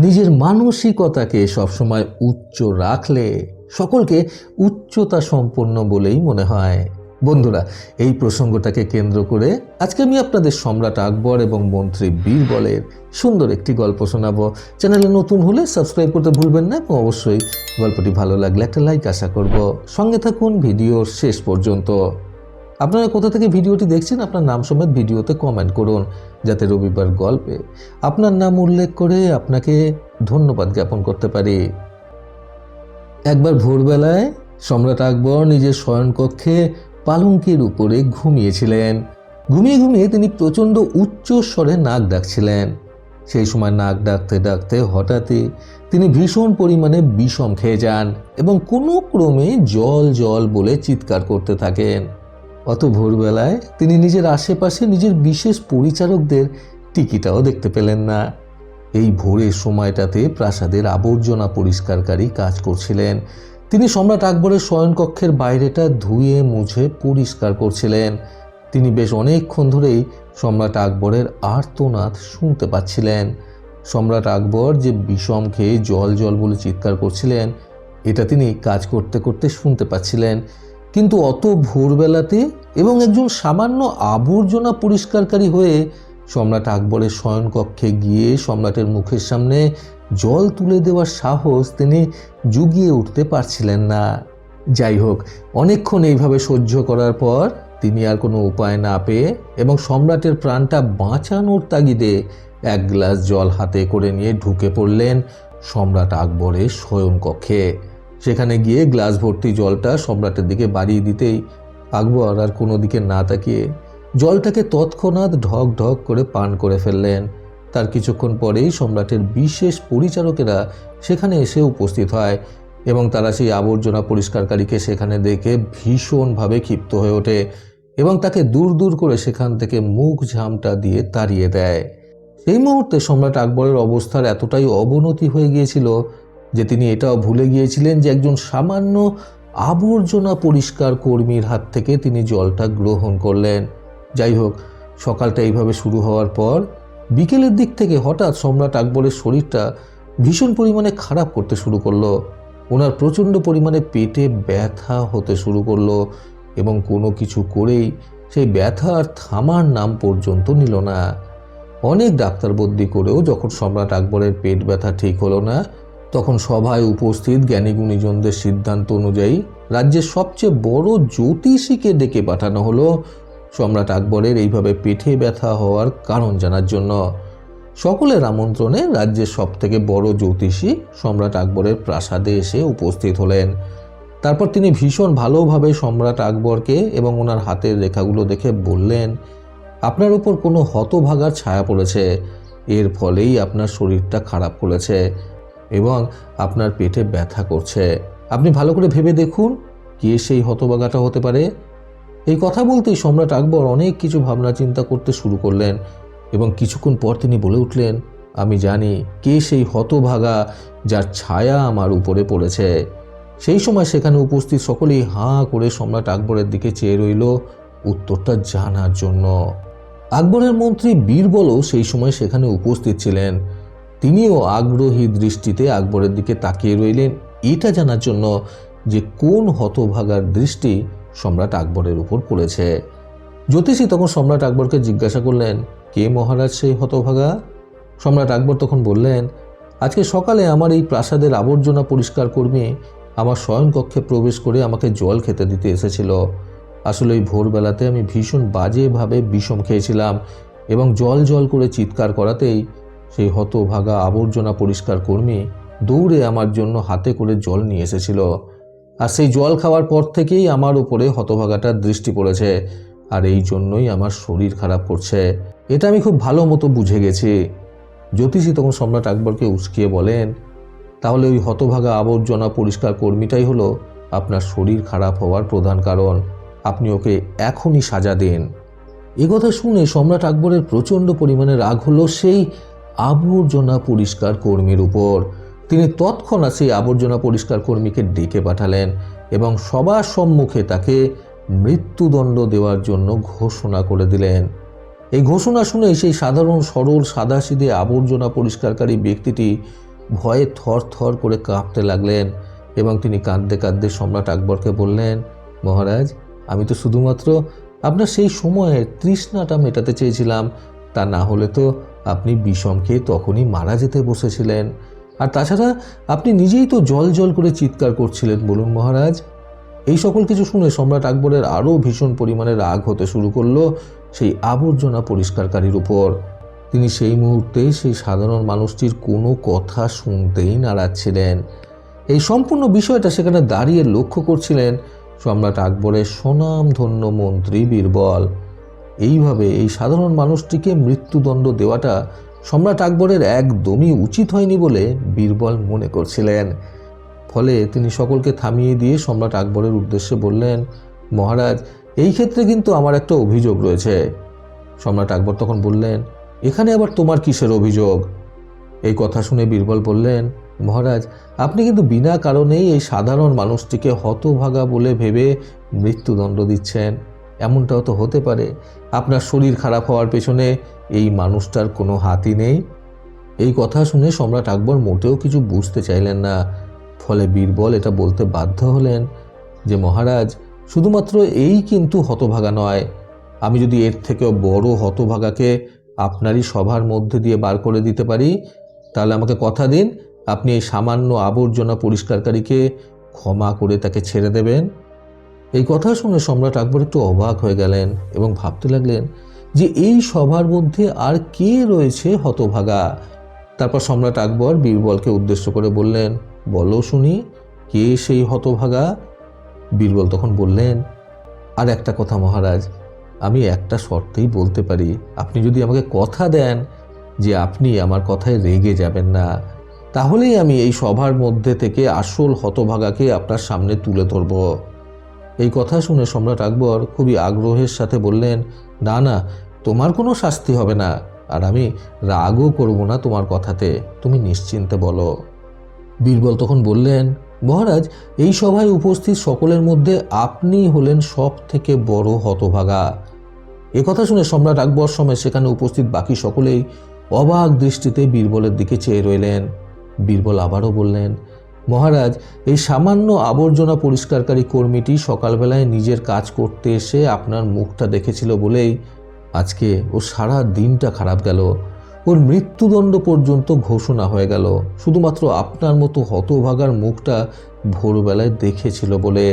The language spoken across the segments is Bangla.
নিজের মানসিকতাকে সবসময় উচ্চ রাখলে সকলকে উচ্চতা সম্পন্ন বলেই মনে হয়। বন্ধুরা, এই প্রসঙ্গটাকে কেন্দ্র করে আজকে আমি আপনাদের সম্রাট আকবর এবং মন্ত্রী বীরবলের সুন্দর একটি গল্প শোনাবো। চ্যানেলে নতুন হলে সাবস্ক্রাইব করতে ভুলবেন না এবং অবশ্যই গল্পটি ভালো লাগলে একটা লাইক আশা করব। সঙ্গে থাকুন ভিডিওর শেষ পর্যন্ত। আপনারা কোথা থেকে ভিডিওটি দেখছেন আপনার নাম সমেত ভিডিওতে কমেন্ট করুন, যাতে রবিবার গল্পে আপনার নাম উল্লেখ করে আপনাকে ধন্যবাদ জ্ঞাপন করতে পারি। একবার ভোরবেলায় সম্রাট আকবর নিজের শয়নকক্ষে পালঙ্কের উপরে ঘুমিয়েছিলেন। ঘুমিয়ে ঘুমিয়ে তিনি প্রচণ্ড উচ্চ স্বরে নাক ডাকছিলেন। সেই সময় নাক ডাকতে ডাকতে হঠাৎই তিনি ভীষণ পরিমাণে বিষম খেয়ে যান এবং কোনো ক্রমে জল জল বলে চিৎকার করতে থাকেন। অত ভোরবেলায় তিনি নিজের আশেপাশে নিজের বিশেষ পরিচারকদের টিকিটাও দেখতে পেলেন না। এই ভোরের সময়টাতে প্রাসাদের আবর্জনা পরিষ্কারকারী কাজ করছিলেন। তিনি সম্রাট আকবরের শয়নকক্ষের বাইরেটা ধুয়ে মুছে পরিষ্কার করছিলেন। তিনি বেশ অনেকক্ষণ ধরেই সম্রাট আকবরের আর্তনাদ শুনতে পাচ্ছিলেন। সম্রাট আকবর যে বিষম খেয়ে জল জল বলে চিৎকার করছিলেন, এটা তিনি কাজ করতে করতে শুনতে পাচ্ছিলেন। কিন্তু অত ভোরবেলাতে এবং একজন সামান্য আবর্জনা পরিষ্কারকারী হয়ে সম্রাট আকবরের শয়নকক্ষে গিয়ে সম্রাটের মুখের সামনে জল তুলে দেওয়ার সাহস তিনি জুগিয়ে উঠতে পারছিলেন না। যাই হোক, অনেকক্ষণ এইভাবে সহ্য করার পর তিনি আর কোনো উপায় না পেয়ে এবং সম্রাটের প্রাণটা বাঁচানোর তাগিদে এক গ্লাস জল হাতে করে নিয়ে ঢুকে পড়লেন সম্রাট আকবরের শয়নকক্ষে। সেখানে গিয়ে গ্লাস ভর্তি জলটা সম্রাটের দিকে বাড়িয়ে দিতেই আকবর আর কোনো দিকে না তাকিয়ে জলটাকে তৎক্ষণাৎ ঢক ঢক করে পান করে ফেললেন। তার কিছুক্ষণ পরেই সম্রাটের বিশেষ পরিচারকেরা সেখানে এসে উপস্থিত হয় এবং তারা সেই আবর্জনা পরিষ্কারকারীকে সেখানে দেখে ভীষণভাবে ক্ষিপ্ত হয়ে ওঠে এবং তাকে দূর দূর করে সেখান থেকে মুখ ঝামটা দিয়ে তাড়িয়ে দেয়। সেই মুহূর্তে সম্রাট আকবরের অবস্থার এতটাই অবনতি হয়ে গিয়েছিল যে তিনি এটাও ভুলে গিয়েছিলেন যে একজন সামান্য আবর্জনা পরিষ্কার কর্মীর হাত থেকে তিনি জলটা গ্রহণ করলেন। যাই হোক, সকালটা এইভাবে শুরু হওয়ার পর বিকেলের দিক থেকে হঠাৎ সম্রাট আকবরের শরীরটা ভীষণ পরিমাণে খারাপ করতে শুরু করলো। ওনার প্রচণ্ড পরিমাণে পেটে ব্যথা হতে শুরু করলো এবং কোনো কিছু করেই সেই ব্যথা আর থামার নাম পর্যন্ত নিল না। অনেক ডাক্তার বদ্যি করেও যখন সম্রাট আকবরের পেট ব্যথা ঠিক হলো না, তখন সভায় উপস্থিত জ্ঞানী গুণীজনদের সিদ্ধান্ত অনুযায়ী রাজ্যের সবচেয়ে বড় জ্যোতিষীকে ডেকে পাঠানো হলো সম্রাট আকবরের এইভাবে পেটে ব্যথা হওয়ার কারণ জানার জন্য। সকলের আমন্ত্রণে রাজ্যের সবথেকে বড় জ্যোতিষী সম্রাট আকবরের প্রাসাদে এসে উপস্থিত হলেন। তারপর তিনি ভীষণ ভালোভাবে সম্রাট আকবরকে এবং ওনার হাতের রেখাগুলো দেখে বললেন, আপনার উপর কোনো হতভাগার ছায়া পড়েছে, এর ফলেই আপনার শরীরটা খারাপ করেছে এবং আপনার পেটে ব্যথা করছে। আপনি ভালো করে ভেবে দেখুন কে সেই হতভাগাটা হতে পারে। এই কথা বলতেই সম্রাট আকবর অনেক কিছু ভাবনা চিন্তা করতে শুরু করলেন এবং কিছুক্ষণ পর তিনি বলে উঠলেন, আমি জানি কে সেই হতভাগা যার ছায়া আমার উপরে পড়েছে। সেই সময় সেখানে উপস্থিত সকলেই হাঁ করে সম্রাট আকবরের দিকে চেয়ে রইল উত্তরটা জানার জন্য। আকবরের মন্ত্রী বীরবলও সেই সময় সেখানে উপস্থিত ছিলেন। তিনিও আগ্রহী দৃষ্টিতে আকবরের দিকে তাকিয়ে রইলেন এটা জানার জন্য যে কোন হতভাগার দৃষ্টি সম্রাট আকবরের উপর পড়েছে। জ্যোতিষী তখন সম্রাট আকবরকে জিজ্ঞাসা করলেন, কে মহারাজ সেই হতভাগা? সম্রাট আকবর তখন বললেন, আজকে সকালে আমার এই প্রাসাদের আবর্জনা পরিষ্কার কর্মী আমার শয়নকক্ষে প্রবেশ করে আমাকে জল খেতে দিতে এসেছিল। আসলে এই ভোরবেলাতে আমি ভীষণ বাজেভাবে বিষম খেয়েছিলাম এবং জল জল করে চিৎকার করাতেই সেই হতভাগা আবর্জনা পরিষ্কার কর্মী দৌড়ে আমার জন্য হাতে করে জল নিয়ে এসেছিল। আর সেই জল খাওয়ার পর থেকেই আমার উপরে হতভাগাটার দৃষ্টি পড়েছে, আর এই জন্যই আমার শরীর খারাপ করছে। এটা আমি খুব ভালো মতো বুঝে গেছি। জ্যোতিষী তখন সম্রাট আকবরকে উস্কিয়ে বলেন, তাহলে ওই হতভাগা আবর্জনা পরিষ্কার কর্মীটাই হলো আপনার শরীর খারাপ হওয়ার প্রধান কারণ। আপনি ওকে এখনই সাজা দিন। একথা শুনে সম্রাট আকবরের প্রচণ্ড পরিমাণে রাগ হলো সেই আবর্জনা পরিষ্কার কর্মীর উপর। তিনি তৎক্ষণাৎ সেই আবর্জনা পরিষ্কার কর্মীকে ডেকে পাঠালেন এবং সবার সম্মুখে তাকে মৃত্যুদণ্ড দেওয়ার জন্য ঘোষণা করে দিলেন। এই ঘোষণা শুনে সেই সাধারণ সরল সাদাসিধে আবর্জনা পরিষ্কারকারী ব্যক্তিটি ভয়ে থর থর করে কাঁপতে লাগলেন এবং তিনি কাঁদতে কাঁদতে সম্রাট আকবরকে বললেন, মহারাজ, আমি তো শুধুমাত্র আপনার সেই সময়ের তৃষ্ণাটা মেটাতে চেয়েছিলাম, তা না হলে তো আপনি বিষম খেয়ে তখনই মারা যেতে বসেছিলেন। আর তাছাড়া আপনি নিজেই তো জল জল করে চিৎকার করছিলেন, বলুন মহারাজ। এই সকল কিছু শুনে সম্রাট আকবরের আরও ভীষণ পরিমাণে রাগ হতে শুরু করলো সেই আবর্জনা পরিষ্কারকারীর উপর। তিনি সেই মুহূর্তে সেই সাধারণ মানুষটির কোনো কথা শুনতেই নারাজ এই সম্পূর্ণ বিষয়টা সেখানে দাঁড়িয়ে লক্ষ্য করছিলেন সম্রাট আকবরের স্বনামধন্য মন্ত্রী বীরবল। এইভাবে এই সাধারণ মানুষটিকে মৃত্যুদণ্ড দেওয়াটা সম্রাট আকবরের একদমই উচিত হয়নি বলে বীরবল মনে করছিলেন। ফলে তিনি সকলকে থামিয়ে দিয়ে সম্রাট আকবরের উদ্দেশ্যে বললেন, মহারাজ, এই ক্ষেত্রে কিন্তু আমার একটা অভিযোগ রয়েছে। সম্রাট আকবর তখন বললেন, এখানে আবার তোমার কিসের অভিযোগ? এই কথা শুনে বীরবল বললেন, মহারাজ, আপনি কিন্তু বিনা কারণেই এই সাধারণ মানুষটিকে হতভাগা বলে ভেবে মৃত্যুদণ্ড দিচ্ছেন। এমনটাও তো হতে পারে আপনার শরীর খারাপ হওয়ার পেছনে এই মানুষটার কোনো হাতই নেই। এই কথা শুনে সম্রাট আকবর মোটেও কিছু বুঝতে চাইলেন না। ফলে বীরবল এটা বলতে বাধ্য হলেন যে, মহারাজ, শুধুমাত্র এই কিন্তু হতভাগা নয়, আমি যদি এর থেকেও বড় হতভাগাকে আপনারই সভার মধ্যে দিয়ে বার করে দিতে পারি, তাহলে আমাকে কথা দিন আপনি এই সামান্য আবর্জনা পরিষ্কারকারীকে ক্ষমা করে তাকে ছেড়ে দেবেন। এই কথা শুনে সম্রাট আকবর একটু অবাক হয়ে গেলেন এবং ভাবতে লাগলেন যে এই সভার মধ্যে আর কে রয়েছে হতভাগা। তারপর সম্রাট আকবর বীরবলকে উদ্দেশ্য করে বললেন, বলো শুনি, কে সেই হতভাগা? বীরবল তখন বললেন, আর একটা কথা মহারাজ, আমি একটা শর্তেই বলতে পারি, আপনি যদি আমাকে কথা দেন যে আপনি আমার কথায় রেগে যাবেন না, তাহলেই আমি এই সভার মধ্যে থেকে আসল হতভাগাকে আপনার সামনে তুলে ধরব। এই কথা শুনে সম্রাট আকবর খুবই আগ্রহের সাথে বললেন, না না, তোমার কোনো শাস্তি হবে না, আর আমি রাগও করব না তোমার কথাতে, তুমি নিশ্চিন্তে বলো। বীরবল তখন বললেন, মহারাজ, এই সভায় উপস্থিত সকলের মধ্যে আপনি হলেন সব থেকে বড় হতভাগা। একথা শুনে সম্রাট আকবর সমেত সেখানে উপস্থিত বাকি সকলেই অবাক দৃষ্টিতে বীরবলের দিকে চেয়ে রইলেন। বীরবল আবারও বললেন, মহারাজ, এই সামান্য আবর্জনা পরিষ্কারকারী কর্মীটি সকালবেলায় নিজের কাজ করতে এসে আপনার মুখটা দেখেছিল বলেই আজকে ও সারা দিনটা খারাপ গেল। ওর মৃত্যুদণ্ড পর্যন্ত ঘোষণা হয়ে গেল শুধুমাত্র আপনার মতো হতভাগার মুখটা ভোরবেলায় দেখেছিল বলে।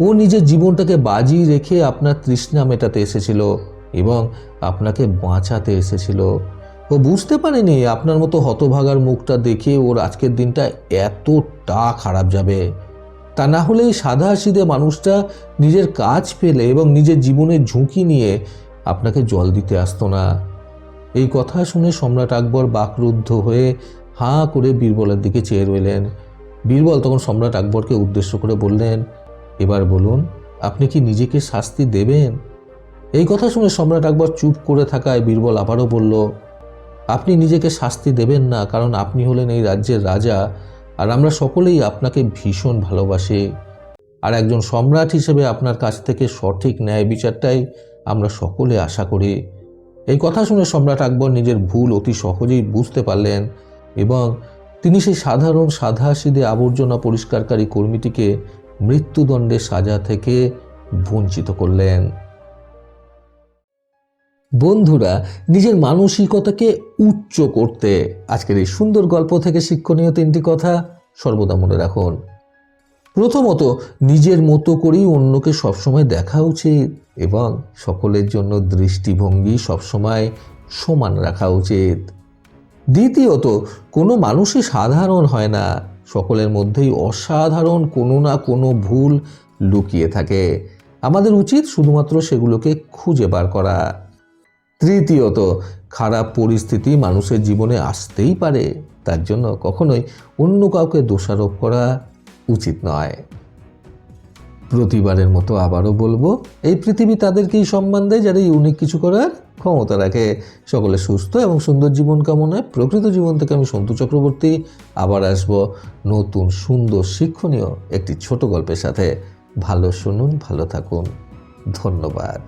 ও নিজের জীবনটাকে বাজি রেখে আপনার তৃষ্ণা মেটাতে এসেছিল এবং আপনাকে বাঁচাতে এসেছিল। ও বুঝতে পারেনি আপনার মতো হতভাগার মুখটা দেখে ওর আজকের দিনটা এতটা খারাপ যাবে। তা না হলে এই সাদা সিধে মানুষটা নিজের কাজ ফেলে এবং নিজের জীবনের ঝুঁকি নিয়ে আপনাকে জল দিতে আসতো না। এই কথা শুনে সম্রাট আকবর বাকরুদ্ধ হয়ে হাঁ করে বীরবলের দিকে চেয়ে রইলেন। বীরবল তখন সম্রাট আকবরকে উদ্দেশ্য করে বললেন, এবার বলুন, আপনি কি নিজেকে শাস্তি দেবেন? এই কথা শুনে সম্রাট আকবর চুপ করে থাকায় বীরবল আবারও বলল, আপনি নিজেকে শাস্তি দেবেন না, কারণ আপনি হলেন এই রাজ্যের রাজা, আর আমরা সকলেই আপনাকে ভীষণ ভালোবাসি। আর একজন সম্রাট হিসেবে আপনার কাছ থেকে সঠিক ন্যায় বিচারটাই আমরা সকলে আশা করি। এই কথা শুনে সম্রাট আকবর নিজের ভুল অতি সহজেই বুঝতে পারলেন এবং তিনি সেই সাধারণ সাধাসিধে আবর্জনা পরিষ্কারকারী কর্মীটিকে মৃত্যুদণ্ডের সাজা থেকে বঞ্চিত করলেন। বন্ধুরা, নিজের মানসিকতাকে উচ্চ করতে আজকের এই সুন্দর গল্প থেকে শিক্ষণীয় 3টি কথা সর্বদা মনে রাখুন। প্রথমত, নিজের মতো করেই অন্যকে সবসময় দেখা উচিত এবং সকলের জন্য দৃষ্টিভঙ্গি সবসময় সমান রাখা উচিত। দ্বিতীয়ত, কোনো মানুষই সাধারণ হয় না, সকলের মধ্যেই অসাধারণ কোনো না কোনো ভুল লুকিয়ে থাকে। আমাদের উচিত শুধুমাত্র সেগুলোকে খুঁজে বার করা। তৃতীয়ত, খারাপ পরিস্থিতি মানুষের জীবনে আসতেই পারে, তার জন্য কখনোই অন্য কাউকে দোষারোপ করা উচিত নয়। প্রতিবারের মতো আবারও বলবো, এই পৃথিবী তাদেরকেই সম্মান দেয় যারা ইউনিক কিছু করার ক্ষমতা রাখে। সকলে সুস্থ এবং সুন্দর জীবন কামনায় প্রকৃত জীবন থেকে আমি সন্তু চক্রবর্তী আবার আসবো নতুন সুন্দর শিক্ষণীয় একটি ছোট গল্পের সাথে। ভালো শুনুন, ভালো থাকুন। ধন্যবাদ।